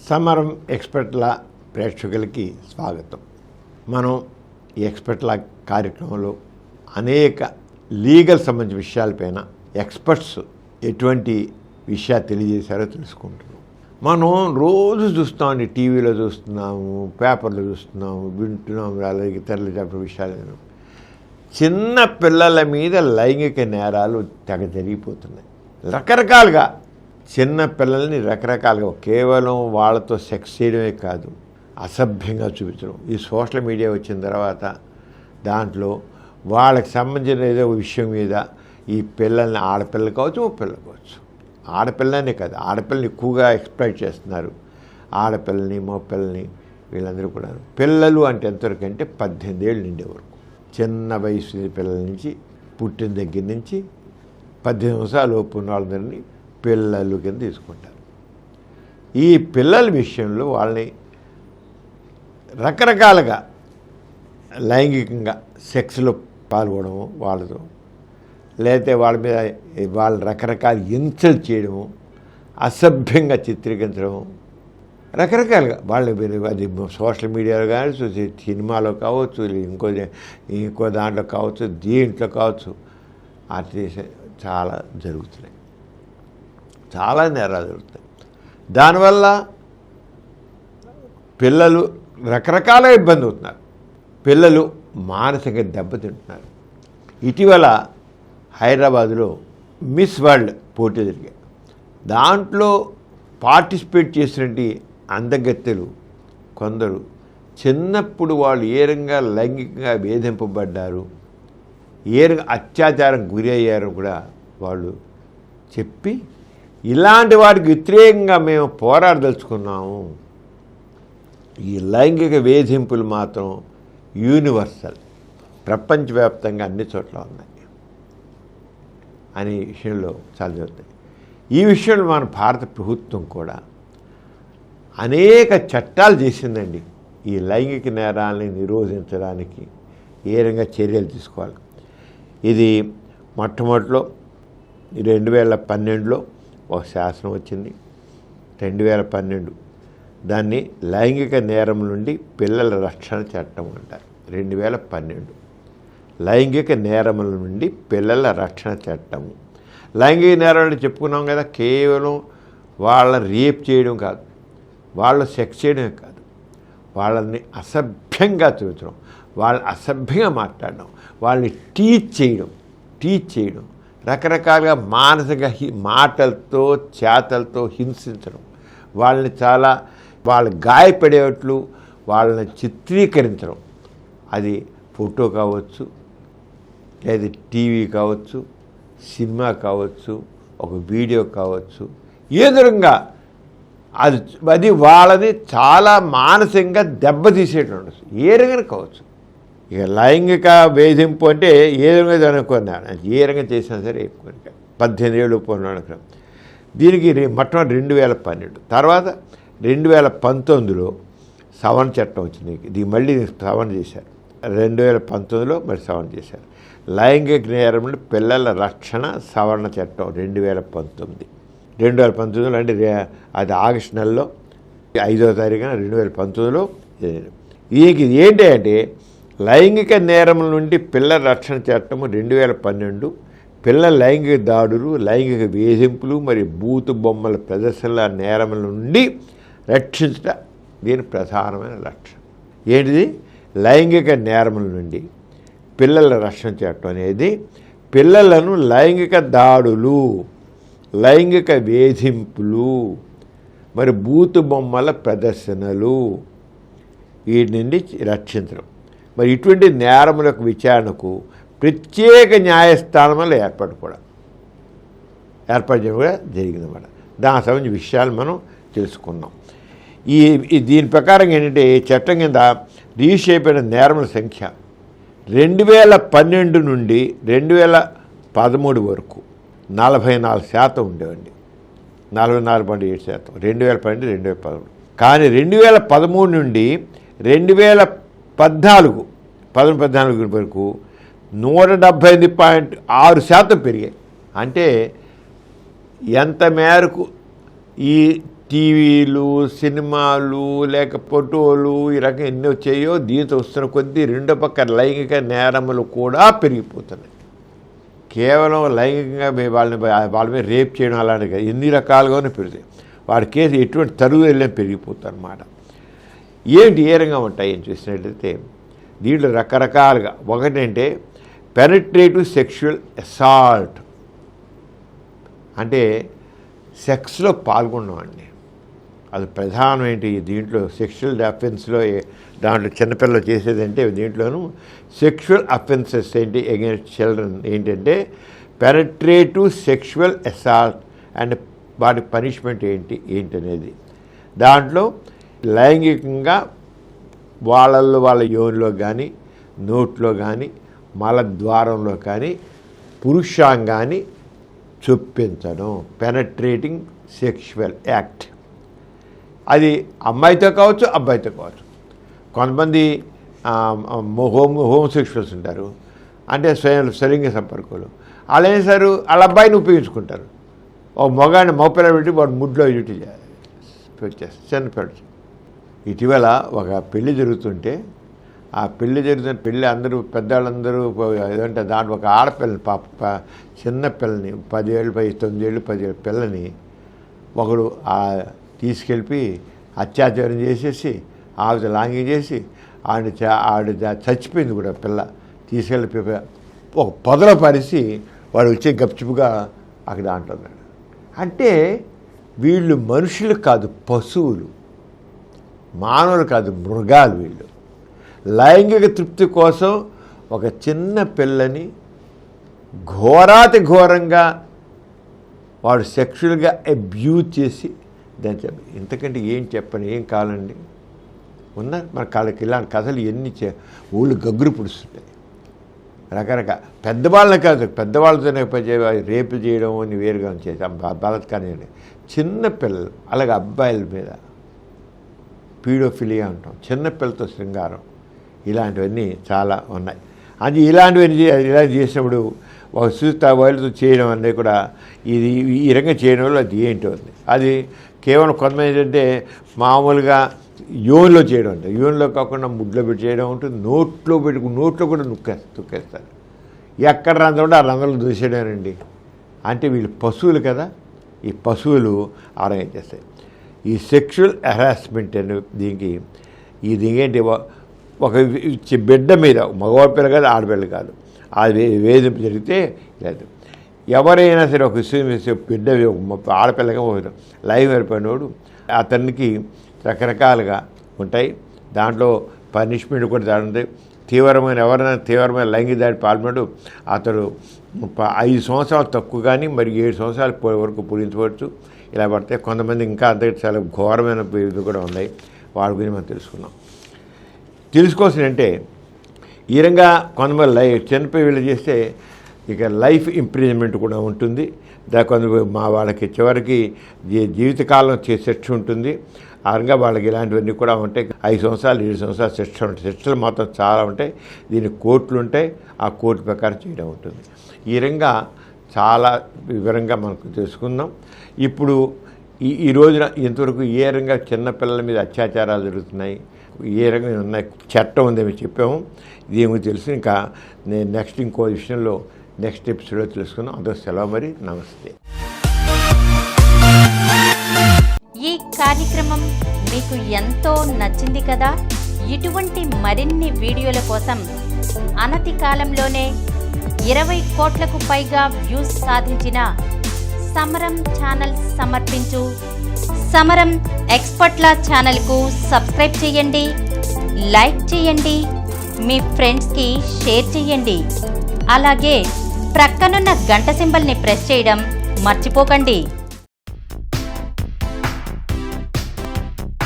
సమరం ఎక్స్పర్ట్ల ప్రేక్షకులకి స్వాగతం. మనం ఈ ఎక్స్పర్ట్ల కార్యక్రమంలో అనేక లీగల్ సంబంధించిన విషయాలపైన ఎక్స్పర్ట్స్ ఎటువంటి విషయాలు తెలియజేశారో తెలుసుకుంటున్నాం. మనం రోజు చూస్తామండి, టీవీలో చూస్తున్నాము, పేపర్లో చూస్తున్నాము, వింటున్నాము, అలాగే తెరలు చెప్పే విషయాలు. చిన్న పిల్లల మీద లైంగిక నేరాలు తెగ జరిగిపోతున్నాయి. రకరకాలుగా చిన్న పిల్లల్ని రకరకాలుగా కేవలం వాళ్ళతో సెక్స్ చేయడమే కాదు, అసభ్యంగా చూపించడం. ఈ సోషల్ మీడియా వచ్చిన తర్వాత దాంట్లో వాళ్ళకి సంబంధించిన ఏదో విషయం మీద ఈ పిల్లల్ని, ఆడపిల్లలు కావచ్చు, పిల్లలు కావచ్చు, ఆడపిల్లనే కాదు, ఆడపిల్లని ఎక్కువగా ఎక్స్ప్లాయిట్ చేస్తున్నారు. ఆడపిల్లని, మగపిల్లని, వీళ్ళందరూ కూడా. పిల్లలు అంటే ఎంతవరకు అంటే 18 ఏళ్ళు నిండే వరకు, చిన్న వయసు పిల్లల నుంచి, పుట్టిన దగ్గర నుంచి 18 సంవత్సరాల లోపు ఉన్న వాళ్ళందరినీ పిల్లలు కింద తీసుకుంటారు. ఈ పిల్లల విషయంలో వాళ్ళని రకరకాలుగా లైంగికంగా సెక్స్లో పాల్గొనడము, వాళ్ళతో లేకపోతే వాళ్ళ మీద వాళ్ళ రకరకాల ఇన్సల్ట్ చేయడము, అసభ్యంగా చిత్రీకరించడము, రకరకాలుగా వాళ్ళు అది సోషల్ మీడియాలో కానీ, సినిమాలో కావచ్చు, ఇంకో దాంట్లో కావచ్చు, దీంట్లో కావచ్చు, అది చాలా జరుగుతున్నాయి. చాలా నేరాలు జరుగుతాయి. దానివల్ల పిల్లలు రకరకాల ఇబ్బంది అవుతున్నారు. పిల్లలు మానసిక దెబ్బతింటున్నారు. ఇటీవల హైదరాబాదులో మిస్ వరల్డ్ పోటీ జరిగాయి. దాంట్లో పార్టిసిపేట్ చేసినటువంటి అందగత్తెలు కొందరు చిన్నప్పుడు వాళ్ళు ఏ రకంగా లైంగికంగా వేధింపబడ్డారు, ఏ రకంగా అత్యాచారం గురి అయ్యారో కూడా వాళ్ళు చెప్పి, ఇలాంటి వాటికి వ్యతిరేకంగా మేము పోరాడదలుచుకున్నాము, ఈ లైంగిక వేధింపులు మాత్రం యూనివర్సల్, ప్రపంచవ్యాప్తంగా అన్ని చోట్ల ఉన్నాయి అనే విషయంలో చాలా జరుగుతాయి. ఈ విషయంలో మన భారత ప్రభుత్వం కూడా అనేక చట్టాలు చేసిందండి. ఈ లైంగిక నేరాలని నిరోధించడానికి ఏ రకంగా చర్యలు తీసుకోవాలి. ఇది మొట్టమొదటిలో 2012లో ఒక శాసనం వచ్చింది. 2012 దాన్ని లైంగిక నేరం నుండి పిల్లల రక్షణ చట్టం అంటారు. 2012 లైంగిక నేరముల నుండి పిల్లల రక్షణ చట్టము. లైంగిక నేరం అంటే చెప్పుకున్నాం కదా, కేవలం వాళ్ళని రేప్ చేయడం కాదు, వాళ్ళు సెక్స్ చేయడమే కాదు, వాళ్ళని అసభ్యంగా చూపించడం, వాళ్ళని అసభ్యంగా మాట్లాడడం, వాళ్ళని టీచ్ చేయడం, రకరకాలుగా మానసిక మాటలతో చేతలతో హింసించడం, వాళ్ళని చాలా వాళ్ళు గాయపడేట్లు వాళ్ళని చిత్రీకరించడం. అది ఫోటో కావచ్చు, లేదా టీవీ కావచ్చు, సినిమా కావచ్చు, ఒక వీడియో కావచ్చు, ఏదరంగా అది వాళ్ళని చాలా మానసికంగా దెబ్బతీసేటువంటి ఏ రకంగా కావచ్చు. ఇక లైంగిక వేధింపు అంటే ఏ రకంగా అనుకున్నాను, ఏ రకంగా చేసినా సరే ఎక్కువ 18 ఏళ్ళు అనుకున్నాం. దీనికి మొట్టమొదటి 2012, తర్వాత 2019లో సవరణ చట్టం వచ్చింది. దీనికి మళ్ళీ సవరణ చేశారు. 2019లో మరి సవరణ చేశారు. లైంగిక నేరం పిల్లల రక్షణ సవరణ చట్టం 2019లో అంటే అది ఆగస్టు నెలలో 5వ తారీఖున 2019లో. దీనికి ఏంటి అంటే లైంగిక నేరముల నుండి పిల్లల రక్షణ చట్టము 2012 పిల్లల లైంగిక దాడులు, లైంగిక వేధింపులు మరియు బూతు బొమ్మల ప్రదర్శనల నేరముల నుండి రక్షించడం దీని ప్రధానమైన లక్ష్యం. ఏంటిది? లైంగిక నేరముల నుండి పిల్లల రక్షణ చట్టం అనేది పిల్లలను లైంగిక దాడులు, లైంగిక వేధింపులు మరి బూతు బొమ్మల ప్రదర్శనలు వీటి నుండి రక్షించడం. మరి ఇటువంటి నేరములకు విచారణకు ప్రత్యేక న్యాయస్థానంలో ఏర్పాటు చేయడం కూడా జరిగిందన్నమాట. దానికి సంబంధించిన విషయాలు మనం తెలుసుకున్నాం. దీని ప్రకారం ఏంటంటే ఈ చట్టం కింద రిజిస్టర్ అయిపోయిన నేరముల సంఖ్య 2012 నుండి 2013 వరకు 44% ఉండేవండి. 44.7%. 2012, 2013. కానీ 2013 నుండి 2014 వరకు 178.6% పెరిగాయి. అంటే ఎంత మేరకు ఈ టీవీలు, సినిమాలు, లేక ఫోటోలు ఈ రకం ఎన్ని వచ్చాయో దీంతో వస్తున్న కొద్దీ రెండో పక్క లైంగిక నేరములు కూడా పెరిగిపోతున్నాయి. కేవలం లైంగికంగా వాళ్ళ మీద రేప్ చేయడం అలాంటి కాదు, ఎన్ని రకాలుగానే పెరుగుతాయి. వాడి కేసు ఎటువంటి తరుగు వెళ్ళి పెరిగిపోతుంది అన్నమాట. ఏంటి ఏ రకంగా ఉంటాయి అని చూసినట్లయితే దీంట్లో రకరకాలుగా. ఒకటంటే పెనిట్రేటివ్ సెక్షువల్ అసాల్ట్, అంటే సెక్స్లో పాల్గొనడం అండి. అది ప్రధానం. ఏంటి దీంట్లో సెక్షువల్ అఫెన్స్లో దాంట్లో చిన్నపిల్లలు చేసేదంటే దీంట్లోనూ సెక్షువల్ అఫెన్సెస్ ఏంటి అగైన్స్ట్ చిల్డ్రన్ ఏంటంటే పెనిట్రేటివ్ సెక్షువల్ అసాల్ట్ అండ్ వాటి పనిష్మెంట్ ఏంటి అనేది. దాంట్లో లైంగికంగా వాళ్ళ యోనిలో కానీ నోట్లో కానీ మలద్వారంలో కానీ పురుషాంగాన్ని చొప్పించడం పెనట్రేటింగ్ సెక్షువల్ యాక్ట్. అది అమ్మాయితో కావచ్చు, అబ్బాయితో కావచ్చు. కొంతమంది హోమోసెక్షువల్స్ ఉంటారు, అంటే స్వలింగ సంపర్కులు. వాళ్ళు ఏం చేస్తారు, వాళ్ళ అబ్బాయిని ఉపయోగించుకుంటారు. ఒక మగాడిని మగపిల్లలు పెట్టి వాడు ముడ్లో డ్యూటీ చేస్తారు, చిన్నపిల్లలు. ఇటీవల ఒక పెళ్లి జరుగుతుంటే ఆ పెళ్ళి అందరూ పెద్దవాళ్ళందరూ ఏదంటే దాంట్లో ఒక ఆడపిల్లని చిన్న పిల్లని 10 ఏళ్ళు 9 ఏళ్ళు 10 ఏళ్ళ పిల్లని ఒకడు తీసుకెళ్ళి అత్యాచారం చేసేసి ఆవిడ లాంగింగ్ చేసి ఆవిడ చచ్చిపోయింది కూడా. పిల్ల తీసుకెళ్ళి ఒక పొదలో పరిసి వాడు వచ్చి గప్చుపుగా అక్కడ అంటున్నాడు. అంటే వీళ్ళు మనుషులు కాదు, పశువులు, మానవులు కాదు, మృగాలు. వీళ్ళు లైంగిక తృప్తి కోసం ఒక చిన్న పిల్లని ఘోరాతి ఘోరంగా వాడు సెక్షువల్గా అబ్యూజ్ చేసి దాన్ని ఇంతకంటే ఏం చెప్పని ఏం కావాలండి. ఉన్నారు మన కాళ్ళకి ఇలాంటి కథలు ఎన్ని ఊళ్ళు గగ్గురు పుడుస్తుంటాయి. రకరకాల పెద్దవాళ్ళని కాదు, పెద్దవాళ్ళతోనే రేపు చేయడం అని వేరుగా చేసి బలత్కారం. చిన్న పిల్లలు అలాగే అబ్బాయిల మీద పీడోఫిలియా అంటాం, చిన్నపిల్లతో శృంగారం, ఇలాంటివన్నీ చాలా ఉన్నాయి. అది ఇలాంటివన్నీ ఇలా చేసినప్పుడు ఒక వాళ్ళతో చేయడం అనేది కూడా ఇది ఈ రకంగా చేయడం వల్ల అది ఏంటో అది కేవలం కొంతమంది ఏంటంటే మామూలుగా యోన్లో చేయడం ఉంటుంది, యోన్లో కాకుండా ముడ్లో పెట్టి చేయడం ఉంటుంది, నోట్లో కూడా తుక్కేస్తారు. ఎక్కడ రంధ్రం ఉంటే ఆ రంధ్రంలో దూసేయడానండి. అంటే వీళ్ళు పశువులు కదా, ఈ పశువులు ఆరోగ్యం చేస్తాయి. ఈ సెక్షువల్ హెరాస్మెంట్ అనే దీనికి ఇది ఏంటి, ఒక బిడ్డ మీద మగవాడి పిల్ల కాదు, ఆడపిల్ల కాదు, అది వేధింపు జరిగితే లేదు. ఎవరైనా సరే ఒక బిడ్డ ఆడపిల్లగా లైవ్ ఏర్పడినోడు అతనికి రకరకాలుగా ఉంటాయి. దాంట్లో పనిష్మెంట్ కూడా దాని ఎవరైనా తీవ్రమైన లైంగిక దాడి పాల్పడు అతడు 5 సంవత్సరాలు తక్కువ కానీ మరి 7 సంవత్సరాల వరకు పూరించవచ్చు. ఇలా పడితే కొంతమంది ఇంకా అంత చాలా ఘోరమైన ఇది కూడా ఉన్నాయి. వాడి గురించి మనం తెలుసుకోవాల్సిందంటే ఈ రకంగా కొంతమంది చిన్నపిల్లలు చేస్తే ఇక లైఫ్ ఇంప్రిజన్మెంట్ కూడా ఉంటుంది. వాళ్ళకి చివరికి జీవితకాలం శిక్ష ఉంటుంది. ఆ రకంగా వాళ్ళకి ఇలాంటివన్నీ కూడా ఉంటాయి. 5 సంవత్సరాలు 7 సంవత్సరాలు శిక్ష ఉంటాయి. శిక్షలు మాత్రం చాలా ఉంటాయి. దీనికి కోర్టులు ఉంటాయి, ఆ కోర్టు ప్రకారం చేయడం ఉంటుంది. ఈ రకంగా చాలా వివరంగా మనకు తెలుసుకుందాం. ఇప్పుడు ఈ రోజున ఇంతవరకు ఏ రకంగా చిన్నపిల్లల మీద అత్యాచారాలు జరుగుతున్నాయి, ఏ రకంగా ఉన్నాయి, చట్టం ఉందేమి చెప్పాము. ఇదేమో తెలుసు. ఇంకా నేను ఇంకో విషయంలో నెక్స్ట్ ఎపిసోడ్లో తెలుసుకున్నాం. అందరూ సెలవు, మరి నమస్తే. ఈ కార్యక్రమం మీకు ఎంతో నచ్చింది కదా. ఇటువంటి మరిన్ని వీడియోల కోసం అనతి కాలంలోనే 20 కోట్లకు పైగా వ్యూస్ సాధించిన సమరం ఛానల్ సమర్పించు సమరం ఎక్స్పర్ట్ల ఛానల్కు సబ్స్క్రైబ్ చేయండి, లైక్ చేయండి, మీ ఫ్రెండ్స్కి షేర్ చేయండి. అలాగే ప్రక్కనున్న గంట సింబల్ని ప్రెస్ చేయడం మర్చిపోకండి.